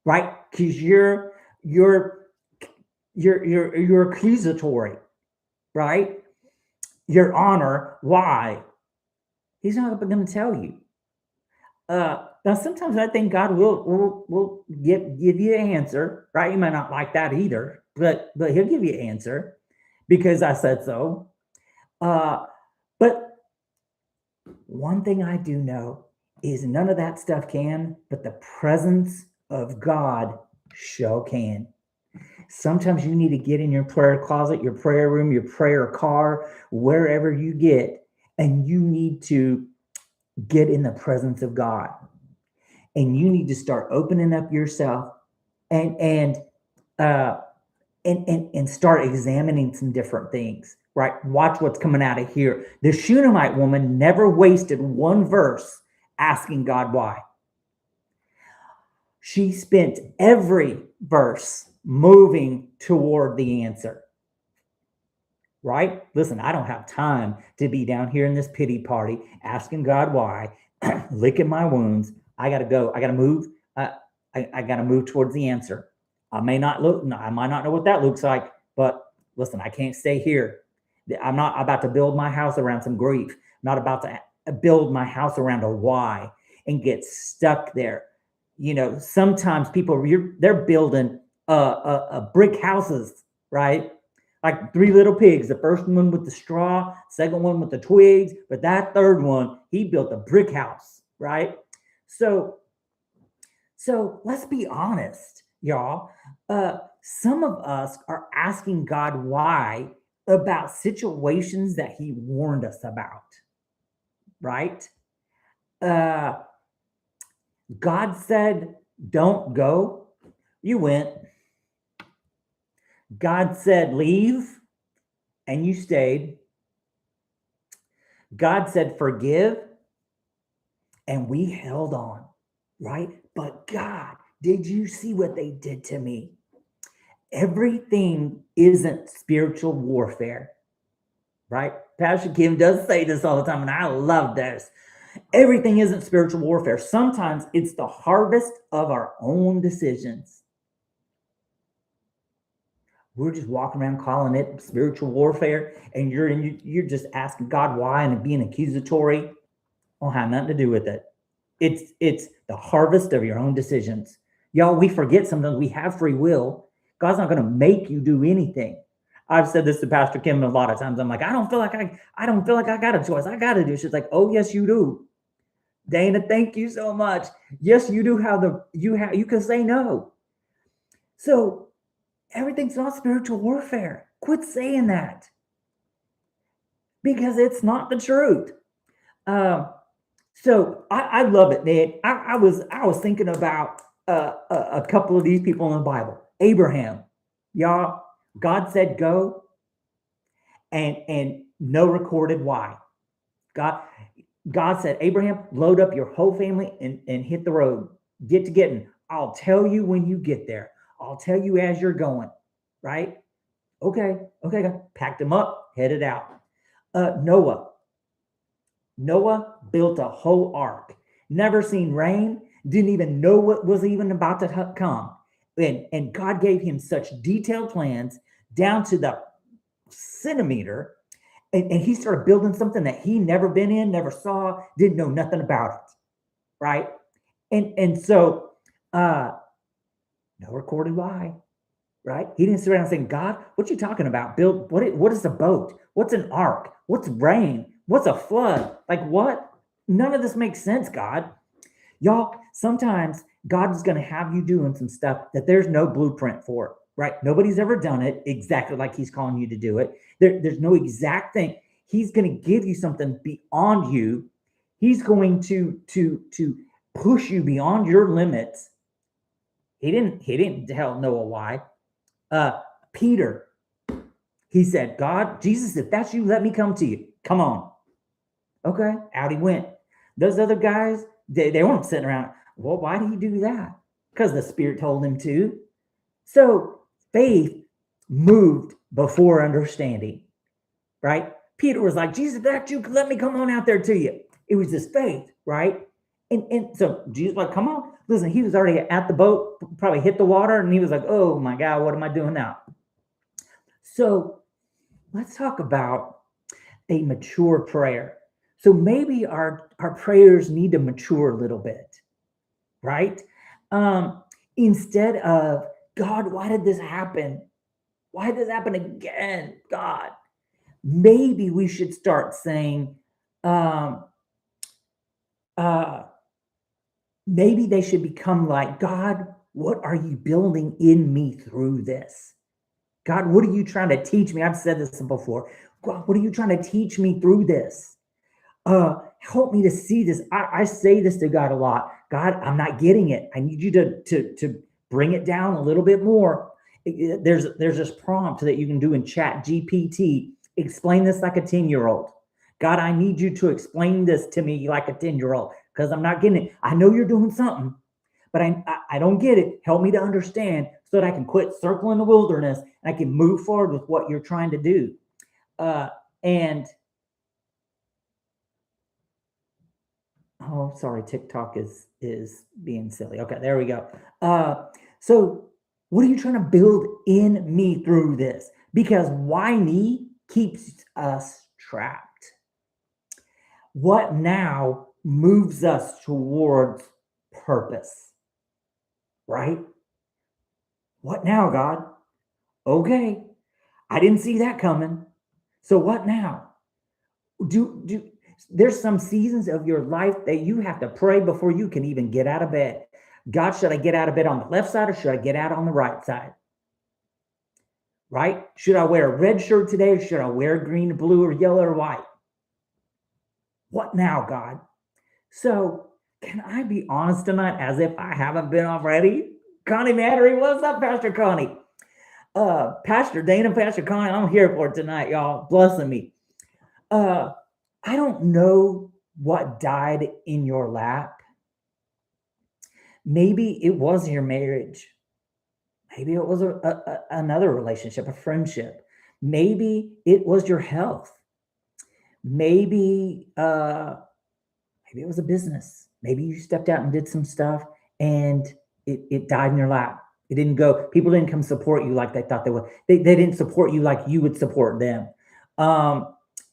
S1: right? Because you're you're accusatory, right? Your honor, why? He's not going to tell you. Now, sometimes I think God will give you an answer, right? You might not like that either, but He'll give you an answer because I said so. But one thing I do know is none of that stuff can, but the presence of God sure can. Sometimes you need to get in your prayer closet, your prayer room, your prayer car, wherever you get, and you need to get in the presence of God. And you need to start opening up yourself and uh and start examining some different things, right? Watch what's coming out of here. The Shunammite woman never wasted one verse asking God why. She spent every verse moving toward the answer, right? Listen, I don't have time to be down here in this pity party asking God why, licking my wounds. I got to go. I got to move. I got to move towards the answer. I might not know what that looks like, but listen, I can't stay here. I'm not about to build my house around some grief. I'm not about to build my house around a why and get stuck there. Sometimes people they're building brick houses, right? Like Three Little Pigs. The first one with the straw, second one with the twigs, but that third one, he built a brick house, right? So let's be honest, y'all. Some of us are asking God why about situations that He warned us about, right? Uh, God said, don't go. You went. God said, leave, and you stayed. God said, forgive, and we held on, right? But God, did you see what they did to me? Everything isn't spiritual warfare, right? Pastor Kim does say this all the time, and I love this. Everything isn't spiritual warfare. Sometimes it's the harvest of our own decisions. We're just walking around calling it spiritual warfare, and you're just asking God why and being accusatory. Won't have nothing to do with it. It's the harvest of your own decisions. Y'all, we forget sometimes we have free will. God's not going to make you do anything. I've said this to Pastor Kim a lot of times. I'm like, I don't feel like I got a choice. I got to do. She's like, oh yes, you do. Dana, thank you so much. Yes, you do have you can say no. So everything's not spiritual warfare. Quit saying that because it's not the truth. So I love it, man. I was thinking about a couple of these people in the Bible. Abraham, y'all. God said go, and no recorded why. God said, Abraham, load up your whole family and hit the road. Get to getting. I'll tell you when you get there. I'll tell you as you're going. Right? Okay. Packed them up, headed out. Noah built a whole ark. Never seen rain. Didn't even know what was even about to come. And God gave him such detailed plans down to the centimeter. And he started building something that he never been in, never saw, didn't know nothing about it, right? And so no recorded why, right? He didn't sit around saying, God, what you talking about? Build what is a boat? What's an ark? What's rain? What's a flood? Like what? None of this makes sense, God. Y'all, sometimes God is going to have you doing some stuff that there's no blueprint for, right? Nobody's ever done it exactly like He's calling you to do it. There's no exact thing. He's going to give you something beyond you. He's going to push you beyond your limits. He didn't tell Noah why. Peter, he said, God, Jesus, if that's you, let me come to you. Come on. Okay, out he went. Those other guys, they weren't sitting around. Well, why did he do that? Because the Spirit told him to. So faith moved before understanding, right? Peter was like, Jesus, that you let me come on out there to you. It was just faith, right? And so Jesus was like, come on. Listen, he was already at the boat, probably hit the water, and he was like, oh my God, what am I doing now? So let's talk about a mature prayer. So maybe our prayers need to mature a little bit, right? Instead of, God, why did this happen? Why did this happen again, God? Maybe we should start saying, maybe they should become like, God, what are you building in me through this? God, what are you trying to teach me? I've said this before. God, what are you trying to teach me through this? Help me to see this. I say this to God a lot. God, I'm not getting it. I need you to bring it down a little bit more. There's this prompt that you can do in Chat GPT. Explain this like a 10-year-old. God, I need you to explain this to me like a 10-year-old because I'm not getting it. I know you're doing something, but I don't get it. Help me to understand so that I can quit circling the wilderness and I can move forward with what you're trying to do. And oh, sorry, TikTok is being silly. Okay, there we go. So what are you trying to build in me through this? Because why me keeps us trapped. What now moves us towards purpose, right? What now, God? Okay, I didn't see that coming. So what now? There's some seasons of your life that you have to pray before you can even get out of bed. God, should I get out of bed on the left side or should I get out on the right side? Right? Should I wear a red shirt today or should I wear green, blue, or yellow or white? What now, God? So, can I be honest tonight as if I haven't been already? Connie Mattery, what's up, Pastor Connie? Pastor Dana, Pastor Connie, I'm here for it tonight, y'all. Blessing me. I don't know what died in your lap. Maybe it was your marriage. Maybe it was another relationship, a friendship. Maybe it was your health. Maybe it was a business. Maybe you stepped out and did some stuff and it died in your lap. It didn't go, people didn't come support you like they thought they would. They didn't support you like you would support them.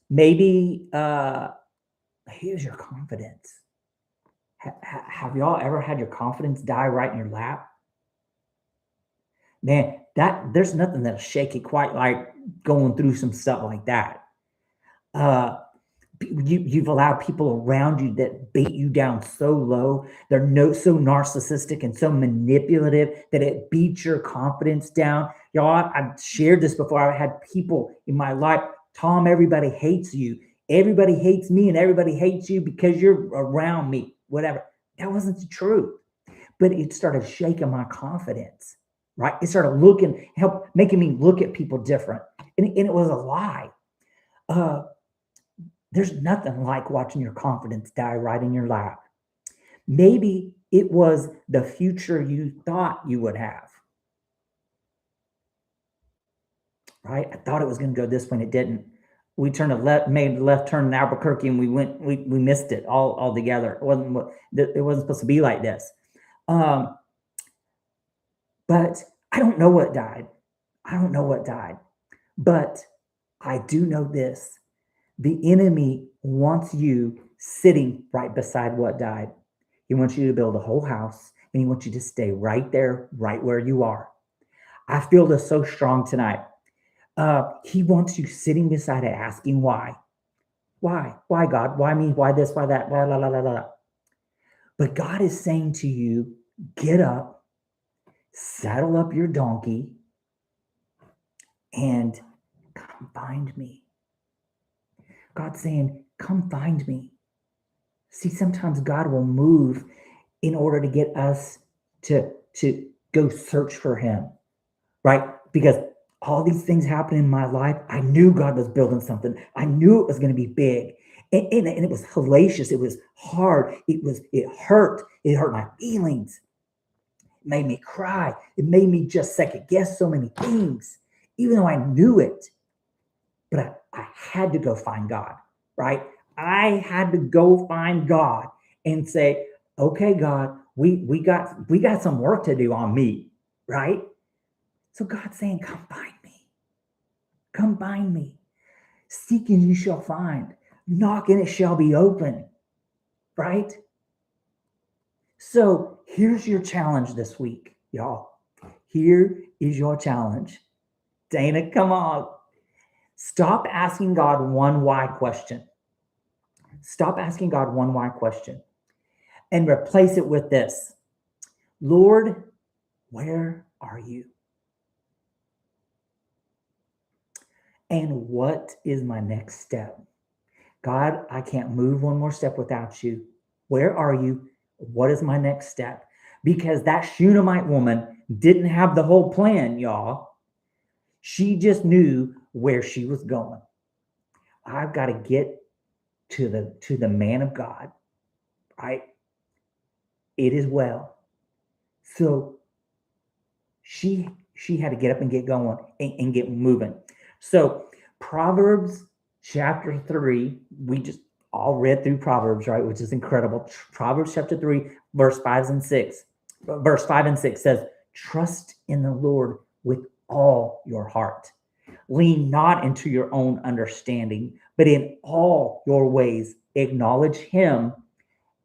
S1: Maybe here's your confidence. Have y'all ever had your confidence die right in your lap? Man, there's nothing that'll shake it quite like going through some stuff like that. You've allowed people around you that bait you down so low. They're so narcissistic and so manipulative that it beats your confidence down. Y'all, I've shared this before. I've had people in my life, Thom, everybody hates you. Everybody hates me and everybody hates you because you're around me, whatever. That wasn't the truth. But it started shaking my confidence, right? It started making me look at people different. And it was a lie. There's nothing like watching your confidence die right in your lap. Maybe it was the future you thought you would have. Right? I thought it was going to go this way and it didn't. We made a left turn in Albuquerque and we missed it all together. It wasn't supposed to be like this. But I don't know what died. But I do know this. The enemy wants you sitting right beside what died. He wants you to build a whole house and he wants you to stay right there, right where you are. I feel this so strong tonight. He wants you sitting beside it asking why. Why? Why, God? Why me? Why this? Why that? Blah, blah, blah, blah, blah. But God is saying to you, get up, saddle up your donkey, and come find me. God's saying, come find me. See, sometimes God will move in order to get us to go search for him, right? Because all these things happen in my life, I knew God was building something. I knew it was going to be big. And it was hellacious. It was hard. It hurt. It hurt my feelings. It made me cry. It made me just second guess so many things, even though I knew it. But I had to go find God, right? I had to go find God and say, okay, God, we got some work to do on me, right? So God's saying, come find me. Come find me. Seek and you shall find. Knock and it shall be open, right? So here's your challenge this week, y'all. Here is your challenge. Dana, come on. Stop asking God one why question. Stop asking God one why question and replace it with this. Lord, where are you? And what is my next step? God, I can't move one more step without you. Where are you? What is my next step? Because that Shunammite woman didn't have the whole plan, y'all. She just knew where she was going. I've got to get to the man of God, right? It is well. So she had to get up and get going and get moving. So Proverbs chapter 3, we just all read through Proverbs, right? Which is incredible. Proverbs chapter 3, verse 5 and 6 says, trust in the Lord with all your heart. Lean not into your own understanding, but in all your ways acknowledge him,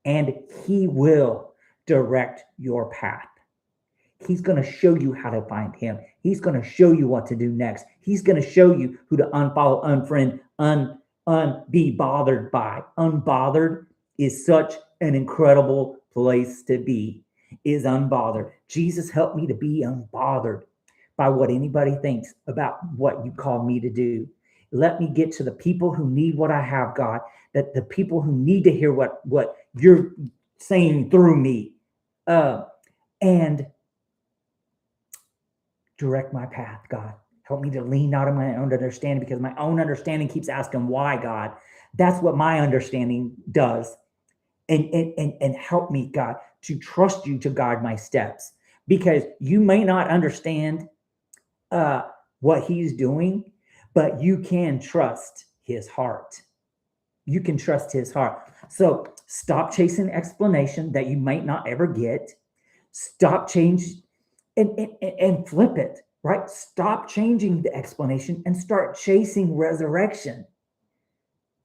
S1: and he will direct your path. He's going to show you how to find him. He's going to show you what to do next. He's going to show you who to unfollow, unfriend, be bothered by. Unbothered is such an incredible place to be, is unbothered. Jesus helped me to be unbothered by what anybody thinks about what you call me to do. Let me get to the people who need what I have, God, that the people who need to hear what you're saying through me, and direct my path, God. Help me to lean out of my own understanding, because my own understanding keeps asking why, God. That's what my understanding does. And help me, God, to trust you to guide my steps, because you may not understand what he's doing, but you can trust his heart. You can trust his heart. So stop chasing explanation that you might not ever get. Stop changing and flip it, right? Stop changing the explanation and start chasing resurrection.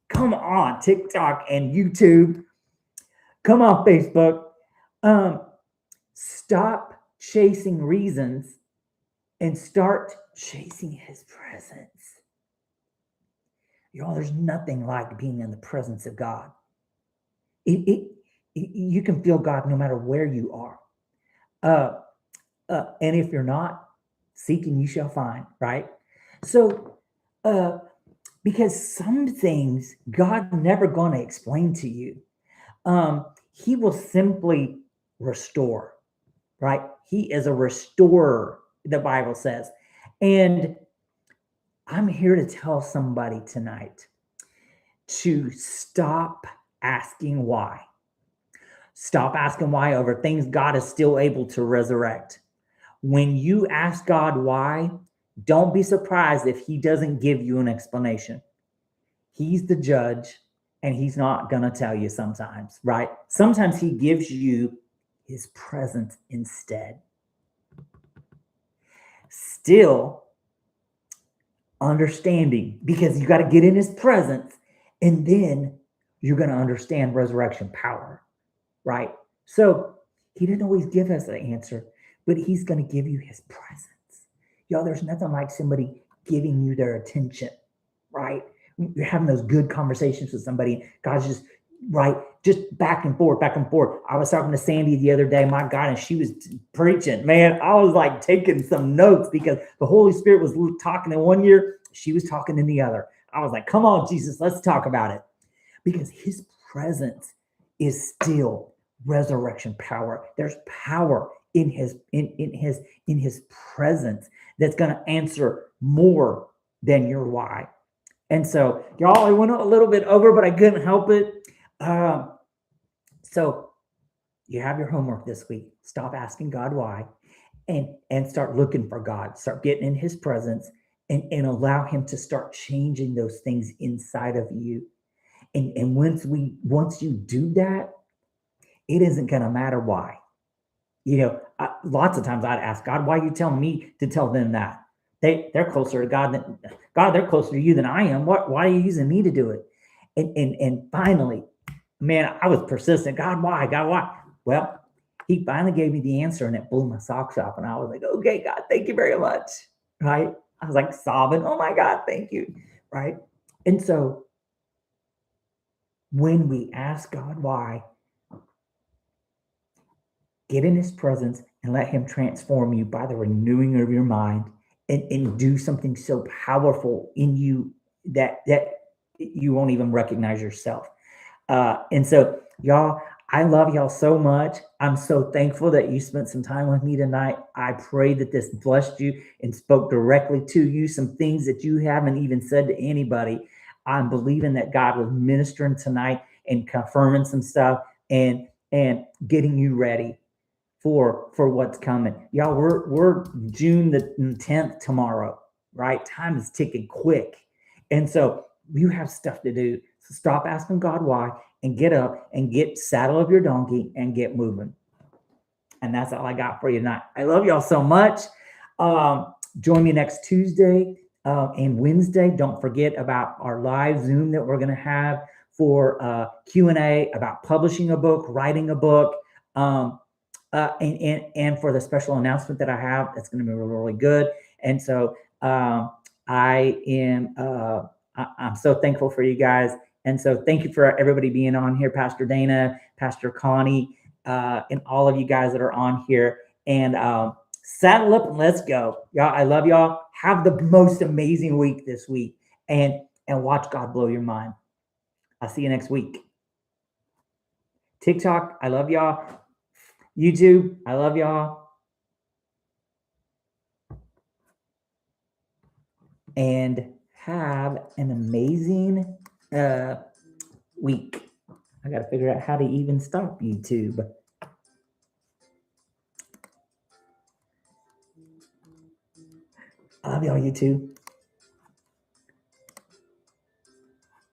S1: Come on, TikTok and YouTube. Come on, Facebook. Stop chasing reasons and start chasing his presence. Y'all, there's nothing like being in the presence of God. You can feel God no matter where you are. And if you're not, seeking you shall find, right? So, because some things God never going to explain to you. He will simply restore, right? He is a restorer, the Bible says. And I'm here to tell somebody tonight to stop asking why. Stop asking why over things God is still able to resurrect. When you ask God why, don't be surprised if he doesn't give you an explanation. He's the judge, and he's not going to tell you sometimes, right? Sometimes he gives you his presence instead. Still understanding, because you got to get in his presence, and then you're going to understand resurrection power, right? So he didn't always give us the answer, but he's going to give you his presence. Y'all, there's nothing like somebody giving you their attention, right? You're having those good conversations with somebody. God's just, right, just back and forth, back and forth. I was talking to Sandy the other day, my God, and she was preaching. Man, I was like taking some notes because the Holy Spirit was talking in one ear, she was talking in the other. I was like, come on, Jesus, let's talk about it. Because his presence is still resurrection power. There's power in his presence that's going to answer more than your why. And so, y'all, I went a little bit over, but I couldn't help it. So you have your homework this week. Stop asking God why, and start looking for God. Start getting in his presence, and allow him to start changing those things inside of you. And once you do that, it isn't going to matter why. Lots of times I'd ask God, why are you telling me to tell them that? They're closer to God than God. They're closer to you than I am. Why are you using me to do it? And finally, man, I was persistent. God, why? God, why? Well, he finally gave me the answer, and it blew my socks off. And I was like, okay, God, thank you very much. Right? I was like sobbing. Oh my God, thank you. Right? And so when we ask God why, get in his presence and let him transform you by the renewing of your mind, and do something so powerful in you that you won't even recognize yourself. And so, y'all, I love y'all so much. I'm so thankful that you spent some time with me tonight. I pray that this blessed you and spoke directly to you, some things that you haven't even said to anybody. I'm believing that God was ministering tonight and confirming some stuff, and getting you ready for what's coming. Y'all, we're June the 10th tomorrow, right? Time is ticking quick. And so you have stuff to do. So stop asking God why, and get up and get saddle of your donkey and get moving. And that's all I got for you tonight. I love y'all so much. Join me next Tuesday and Wednesday. Don't forget about our live Zoom that we're going to have for Q&A about publishing a book, writing a book, and for the special announcement that I have. That's going to be really, really good. And so I'm so thankful for you guys. And so thank you for everybody being on here, Pastor Dana, Pastor Connie, and all of you guys that are on here. And saddle up and let's go. Y'all, I love y'all. Have the most amazing week this week, and watch God blow your mind. I'll see you next week. TikTok, I love y'all. YouTube, I love y'all. And have an amazing week. I got to figure out how to even stop YouTube. I love y'all, YouTube.